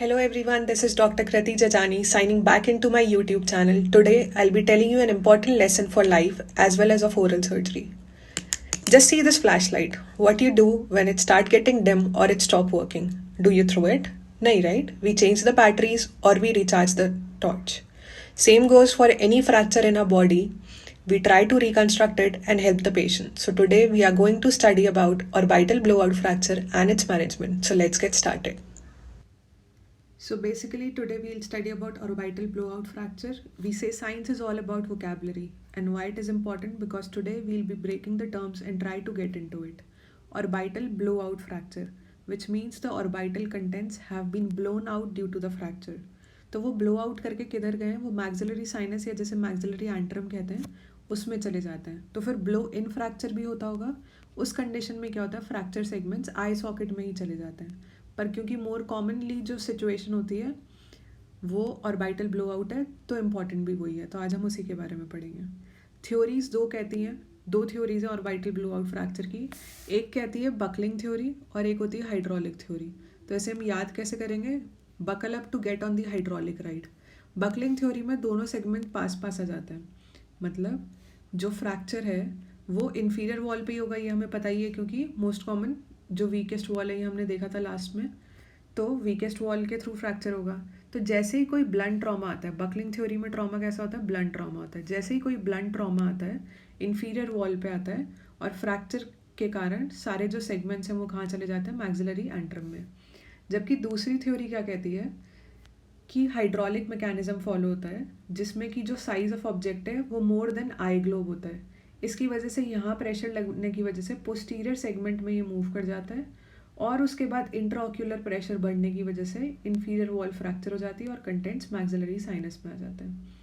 Hello everyone, this is Dr. Krati Jajani signing back into my YouTube channel. Today I'll be telling you an important lesson for life as well as of oral surgery. Just see this flashlight. What you do when it start getting dim or it stop working? Do you throw it? No, right? We change the batteries or we recharge the torch. Same goes for any fracture in our body. We try to reconstruct it and help the patient. So today we are going to study about orbital blowout fracture and its management. So let's get started. So basically today we'll study about orbital blowout fracture. We say science is all about vocabulary and why it is important because today we'll be breaking the terms and try to get into it. Orbital blowout fracture, which means the orbital contents have been blown out due to the fracture. तो वो blow out करके किधर गए हैं? वो maxillary sinus या जैसे maxillary antrum कहते हैं उसमें चले जाते हैं. तो फिर ब्लो इन फ्रैक्चर भी होता होगा. उस कंडीशन में क्या होता है? फ्रैक्चर सेगमेंट्स आई सॉकेट में ही चले जाते हैं. पर क्योंकि मोर कॉमनली जो सिचुएशन होती है वो ऑर्बिटल ब्लो आउट है तो इम्पॉर्टेंट भी वही है. तो आज हम उसी के बारे में पढ़ेंगे. थ्योरीज दो कहती हैं, दो थ्योरीज है ऑर्बिटल ब्लो आउट फ्रैक्चर की. एक कहती है बकलिंग थ्योरी और एक होती है हाइड्रोलिक थ्योरी. तो ऐसे हम याद कैसे करेंगे? Buckle up to get on the hydraulic right. Buckling theory में दोनों सेगमेंट पास पास आ जाते हैं. मतलब जो फ्रैक्चर है वो इन्फीरियर वॉल पे ही होगा, ये हमें पता ही है क्योंकि मोस्ट कॉमन जो वीकेस्ट वॉल है ये हमने देखा था लास्ट में. तो वीकेस्ट वॉल के थ्रू फ्रैक्चर होगा. तो जैसे ही कोई ब्लंट ट्रॉमा आता है, बकलिंग थ्योरी में ट्रॉमा कैसा होता है? ब्लंट ट्रॉमा होता है. जैसे ही कोई ब्लंट ट्रॉमा आता है इन्फीरियर वॉल पे आता है और फ्रैक्चर के कारण सारे जो सेगमेंट्स हैं वो कहाँ चले जाते हैं? मैक्सिलरी एंट्रम में. जबकि दूसरी थ्योरी क्या कहती है कि हाइड्रोलिक मैकेनिज्म फॉलो होता है जिसमें कि जो साइज ऑफ ऑब्जेक्ट है वो मोर देन आई ग्लोब होता है. इसकी वजह से यहाँ प्रेशर लगने की वजह से पोस्टीरियर सेगमेंट में ये मूव कर जाता है और उसके बाद इंट्राऑक्यूलर प्रेशर बढ़ने की वजह से इन्फीरियर वॉल फ्रैक्चर हो जाती है और कंटेंट्स मैक्सिलरी साइनस में आ जाते हैं.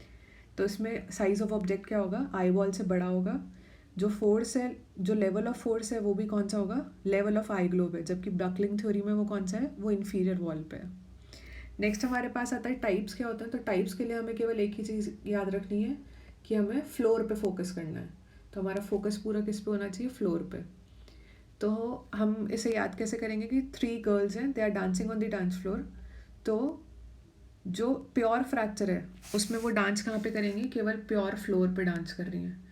तो इसमें साइज ऑफ ऑब्जेक्ट क्या होगा? आई वॉल से बड़ा होगा. जो फोर्स है, जो लेवल ऑफ फोर्स है वो भी कौन सा होगा? लेवल ऑफ आई ग्लोब है. जबकि बकलिंग थ्योरी में वो कौन सा है? वो इन्फीरियर वॉल पे है. नेक्स्ट हमारे पास आता है टाइप्स क्या होता है. तो टाइप्स के लिए हमें केवल एक ही चीज़ याद रखनी है कि हमें फ्लोर पे फोकस करना है. तो हमारा फोकस पूरा किस पे होना चाहिए? फ्लोर पे. तो हम इसे याद कैसे करेंगे कि 3 गर्ल्स हैं, they are dancing on the dance floor. तो जो प्योर फ्रैक्चर है उसमें वो डांस कहाँ पे करेंगी? केवल प्योर फ्लोर पे डांस कर रही हैं.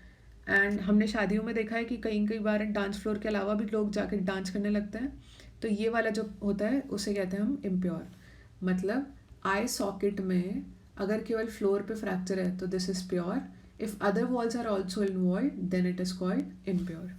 एंड हमने शादियों में देखा है कि कई बार डांस फ्लोर के अलावा भी लोग जाकर डांस करने लगते हैं. तो ये वाला जो होता है उसे कहते हैं हम इम्प्योर. मतलब आई सॉकेट में अगर केवल फ्लोर पे फ्रैक्चर है तो this is pure. If other walls are also involved then it is called impure.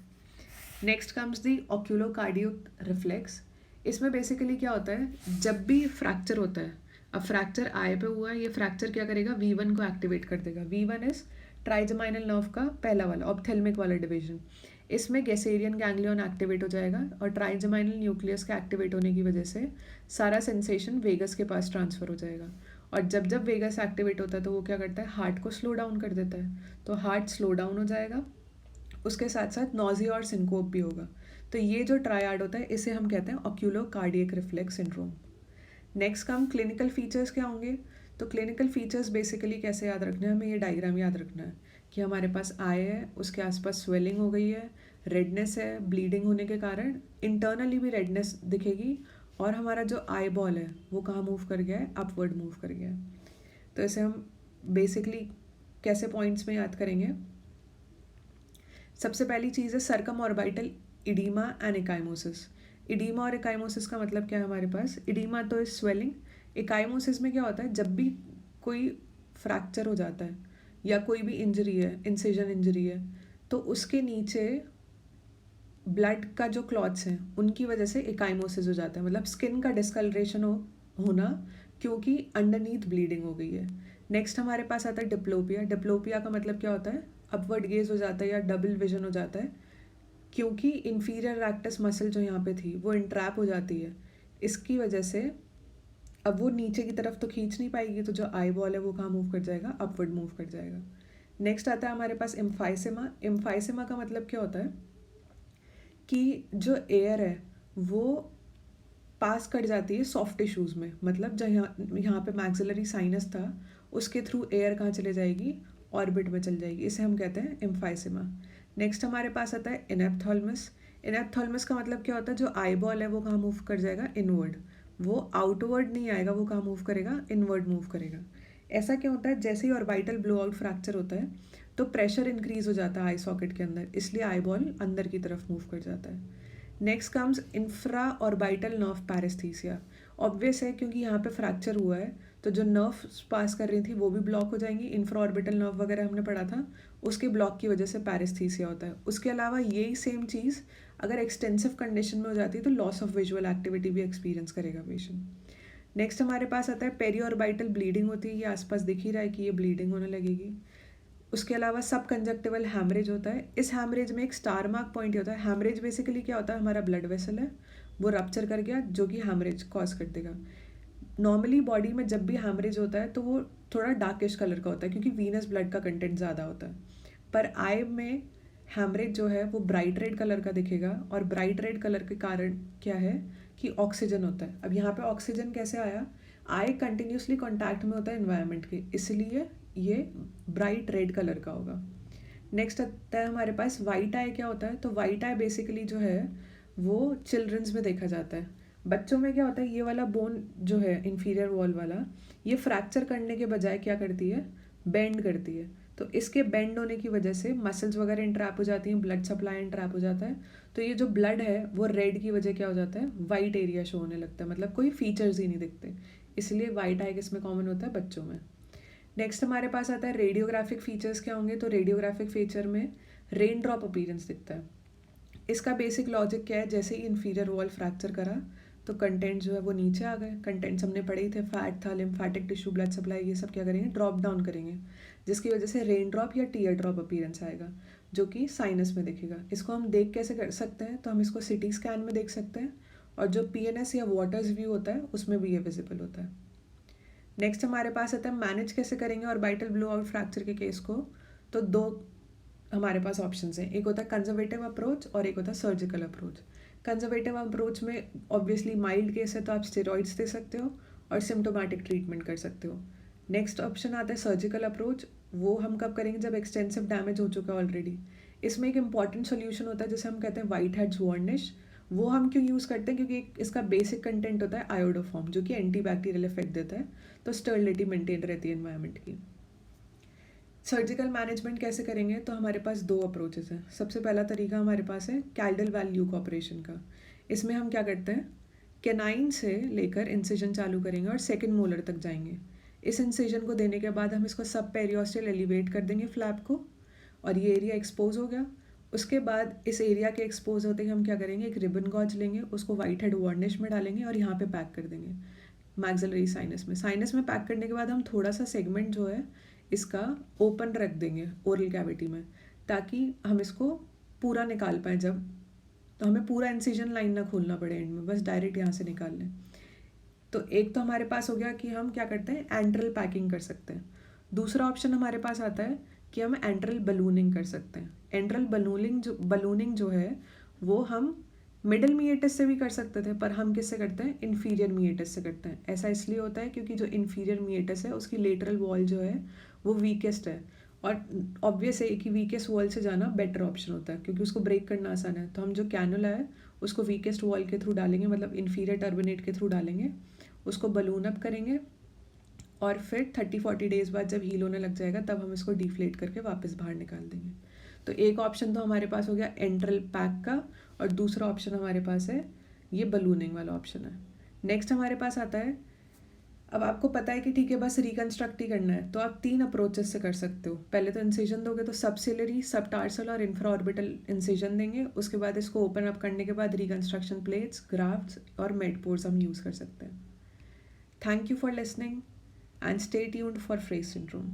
Next comes the oculocardiac reflex. इसमें बेसिकली क्या होता है? जब भी फ्रैक्चर होता है, अब फ्रैक्चर आई पे हुआ है, ये फ्रैक्चर क्या करेगा? V1 को एक्टिवेट कर देगा. V1 इज ट्राइजेमाइनल नर्व का पहला वाला ऑप्थेल्मिक वाला डिवीजन. इसमें गैसेरियन गैंग्लियन एक्टिवेट हो जाएगा और ट्राइजेमाइनल न्यूक्लियस का एक्टिवेट होने की वजह से सारा सेंसेशन वेगस के पास ट्रांसफ़र हो जाएगा. और जब जब वेगस एक्टिवेट होता है तो वो क्या करता है? हार्ट को स्लो डाउन कर देता है. तो हार्ट स्लो डाउन हो जाएगा, उसके साथ साथ नॉजिया और सिंकोप भी होगा. तो ये जो ट्रायड होता है इसे हम कहते हैं oculocardiac reflex syndrome. Next come clinical features क्या होंगे. तो क्लिनिकल फीचर्स बेसिकली कैसे याद रखना है? हमें ये डायग्राम याद रखना है कि हमारे पास आई है, उसके आसपास स्वेलिंग हो गई है, रेडनेस है, ब्लीडिंग होने के कारण इंटरनली भी रेडनेस दिखेगी और हमारा जो आई बॉल है वो कहाँ मूव कर गया है? अपवर्ड मूव कर गया है. तो इसे हम बेसिकली कैसे पॉइंट्स में याद करेंगे? सबसे पहली चीज़ है circum orbital oedema and एकाइमोसिस. Oedema और एकाइमोसिस का मतलब क्या है हमारे पास? इडीमा तो इज स्वेलिंग. एकाइमोसिस में क्या होता है? जब भी कोई फ्रैक्चर हो जाता है या कोई भी इंजरी है, इंसिजन इंजरी है, तो उसके नीचे ब्लड का जो क्लॉट्स हैं उनकी वजह से एकाइमोसिस हो जाता है. मतलब स्किन का डिस्कलरेशन होना क्योंकि अंडरनीथ ब्लीडिंग हो गई है. नेक्स्ट हमारे पास आता है डिप्लोपिया. डिप्लोपिया का मतलब क्या होता है? अपवर्ड गेज हो जाता है या डबल विजन हो जाता है क्योंकि इन्फीरियर रेक्टस मसल जो यहाँ पे थी वो इंट्रैप हो जाती है. इसकी वजह से अब वो नीचे की तरफ तो खींच नहीं पाएगी, तो जो आई बॉल है वो कहाँ मूव कर जाएगा? अपवर्ड मूव कर जाएगा. नेक्स्ट आता है हमारे पास एम्फाइसेमा. एम्फाइसेमा का मतलब क्या होता है कि जो एयर है वो पास कर जाती है सॉफ्ट टिश्यूज़ में. मतलब जहाँ यहाँ पे मैक्सिलरी साइनस था उसके थ्रू एयर कहाँ चले जाएगी? ऑर्बिट में चल जाएगी. इसे हम कहते हैं एम्फाइसेमा. नेक्स्ट हमारे पास आता है इनेप्थॉल्मस. इनेप्थॉल्मस का मतलब क्या होता है? जो आई बॉल है वो कहाँ मूव कर जाएगा? इनवर्ड. वो आउटवर्ड नहीं आएगा, वो कहाँ मूव करेगा, इनवर्ड मूव करेगा। ऐसा क्यों होता है, जैसे ही ऑर्बिटल ब्लो आउट फ्रैक्चर होता है तो प्रेशर इंक्रीज हो जाता है आई सॉकेट के अंदर, इसलिए आई बॉल अंदर की तरफ मूव कर जाता है। Next comes infra orbital nerve paresthesia. Obvious है क्योंकि यहाँ पे फ्रैक्चर हुआ है तो जो नर्व पास कर रही थी वो भी ब्लॉक हो जाएंगी। इंफ्रा ऑर्बिटल नर्व वगैरह हमने पढ़ा था, उसके ब्लॉक की वजह से पैरेस्थीसिया होता है। उसके अलावा यही सेम चीज़ अगर एक्सटेंसिव कंडीशन में हो जाती है तो लॉस ऑफ विजुअल एक्टिविटी भी एक्सपीरियंस करेगा पेशेंट। नेक्स्ट हमारे पास आता है पेरी ऑर्बिटल ब्लीडिंग होती है, ये आसपास दिख ही रहा है कि ये ब्लीडिंग होने लगेगी। उसके अलावा सब कंजक्टिवल हैमरेज होता है। इस हैमरेज में एक स्टार मार्क पॉइंट होता है। हैमरेज बेसिकली क्या होता है, हमारा ब्लड वेसल है वो रप्चर कर गया जो कि हैमरेज कॉज कर देगा। नॉर्मली बॉडी में जब भी हैमरेज होता है तो वो थोड़ा डार्किश कलर का होता है क्योंकि वीनस ब्लड का कंटेंट ज़्यादा होता है। पर आई में हैमरेज जो है वो ब्राइट रेड कलर का दिखेगा, और ब्राइट रेड कलर के कारण क्या है कि ऑक्सीजन होता है। अब यहाँ पे ऑक्सीजन कैसे आया, आई कंटिन्यूसली कॉन्टैक्ट में होता है एनवायरनमेंट के, इसलिए ये ब्राइट रेड कलर का होगा। नेक्स्ट आता है हमारे पास वाइट आई। क्या होता है, तो वाइट आई बेसिकली जो है वो चिल्ड्रंस में देखा जाता है। बच्चों में क्या होता है, ये वाला बोन जो है इंफीरियर वॉल वाला, ये फ्रैक्चर करने के बजाय क्या करती है, बेंड करती है। तो इसके बेंड होने की वजह से मसल्स वगैरह इंट्रैप हो जाती हैं, ब्लड सप्लाई इंट्रैप हो जाता है। तो ये जो ब्लड है वो रेड की वजह क्या हो जाता है, वाइट एरिया शो होने लगता है, मतलब कोई फीचर्स ही नहीं दिखते। इसलिए वाइट आई किसमें कॉमन होता है, बच्चों में। नेक्स्ट हमारे पास आता है रेडियोग्राफिक फीचर्स क्या होंगे, तो रेडियोग्राफिक फीचर में रेन ड्रॉप अपीयरेंस दिखता है। इसका बेसिक लॉजिक क्या है, जैसे ही इंफीरियर वॉल फ्रैक्चर करा तो कंटेंट जो है वो नीचे आ गए। कंटेंट्स हमने पढ़े ही थे, फैट था, लिम्फेटिक टिश्यू, ब्लड सप्लाई, ये सब क्या करेंगे, ड्रॉप डाउन करेंगे, जिसकी वजह से रेन ड्रॉप या टीयर ड्रॉप अपीयरेंस आएगा जो कि साइनस में दिखेगा। इसको हम देख कैसे कर सकते हैं, तो हम इसको सिटी स्कैन में देख सकते हैं, और जो PNS या वाटर्स व्यू होता है उसमें भी ये विजिबल होता है। नेक्स्ट हमारे पास आता है मैनेज कैसे करेंगे ऑर्बिटल ब्लो आउट फ्रैक्चर के केस को। तो दो हमारे पास ऑप्शंस हैं, एक होता है कंजर्वेटिव अप्रोच और एक होता है सर्जिकल अप्रोच। कंजर्वेटिव अप्रोच में ऑब्वियसली माइल्ड केस है तो आप स्टेरॉइड्स दे सकते हो और सिम्टोमेटिक ट्रीटमेंट कर सकते हो। नेक्स्ट ऑप्शन आता है सर्जिकल अप्रोच, वो हम कब करेंगे, जब एक्सटेंसिव डैमेज हो चुका है ऑलरेडी। इसमें एक इंपॉर्टेंट सोल्यूशन होता है जिसे हम कहते हैं वाइट हेड्स वार्निश। वो हम क्यों यूज़ करते हैं, क्योंकि इसका बेसिक कंटेंट होता है आयोडोफॉर्म जो कि एंटीबैक्टीरियल इफेक्ट देता है, तो स्टर्लिटी मेंटेन रहती है एनवायरनमेंट की। सर्जिकल मैनेजमेंट कैसे करेंगे, तो हमारे पास दो अप्रोचेस हैं। सबसे पहला तरीका हमारे पास है कैल्डल वैल ल्यूक ऑपरेशन का। इसमें हम क्या करते हैं, कैनाइन से लेकर इंसिजन चालू करेंगे और सेकंड मोलर तक जाएंगे। इस इंसिजन को देने के बाद हम इसको सब पेरियोस्टल एलिवेट कर देंगे फ्लैप को, और ये एरिया एक्सपोज हो गया। उसके बाद इस एरिया के एक्सपोज होते ही हम क्या करेंगे, एक रिबन गॉज लेंगे, उसको वाइट हेड वार्निश में डालेंगे और यहाँ पे पैक कर देंगे मैक्सिलरी साइनस में। साइनस में पैक करने के बाद हम थोड़ा सा सेगमेंट जो है इसका ओपन रख देंगे ओरल कैविटी में, ताकि हम इसको पूरा निकाल पाएँ जब, तो हमें पूरा इंसिजन लाइन ना खोलना पड़े एंड में, बस डायरेक्ट यहाँ से निकाल लें। तो एक तो हमारे पास हो गया कि हम क्या करते हैं, एंट्रल पैकिंग कर सकते हैं। दूसरा ऑप्शन हमारे पास आता है कि हम एंट्रल बलूनिंग कर सकते हैं। एंट्रल बलूनिंग जो है वो हम मिडल मीएटस से भी कर सकते थे, पर हम किससे करते हैं, इन्फीरियर मीएटस से करते हैं। ऐसा इसलिए होता है क्योंकि जो इन्फीरियर मीएटस है उसकी लेटरल वॉल जो है वो वीकेस्ट है, और ऑब्वियस है कि वीकेस्ट वॉल से जाना बेटर ऑप्शन होता है क्योंकि उसको ब्रेक करना आसान है। तो हम जो कैनुला है उसको वीकेस्ट वॉल के थ्रू डालेंगे, मतलब इन्फीरियर टर्बिनेट के थ्रू डालेंगे, उसको बलून अप करेंगे, और फिर 30-40 डेज बाद जब हील होने लग जाएगा तब हम इसको डिफ्लेट करके वापस बाहर निकाल देंगे। तो एक ऑप्शन तो हमारे पास हो गया एंट्रल पैक का, और दूसरा ऑप्शन हमारे पास है ये बलूनिंग वाला ऑप्शन है। नेक्स्ट हमारे पास आता है, अब आपको पता है कि ठीक है बस रिकंस्ट्रक्ट ही करना है, तो आप 3 अप्रोचेस से कर सकते हो। पहले तो इंसिजन दोगे तो सबसिलरी, सबटार्सल और इंफ्राऑर्बिटल इंसिजन देंगे। उसके बाद इसको ओपन अप करने के बाद रिकंस्ट्रक्शन प्लेट्स, ग्राफ्ट्स और मेडपोर्स हम यूज़ कर सकते हैं। Thank you for listening and stay tuned for Frey syndrome.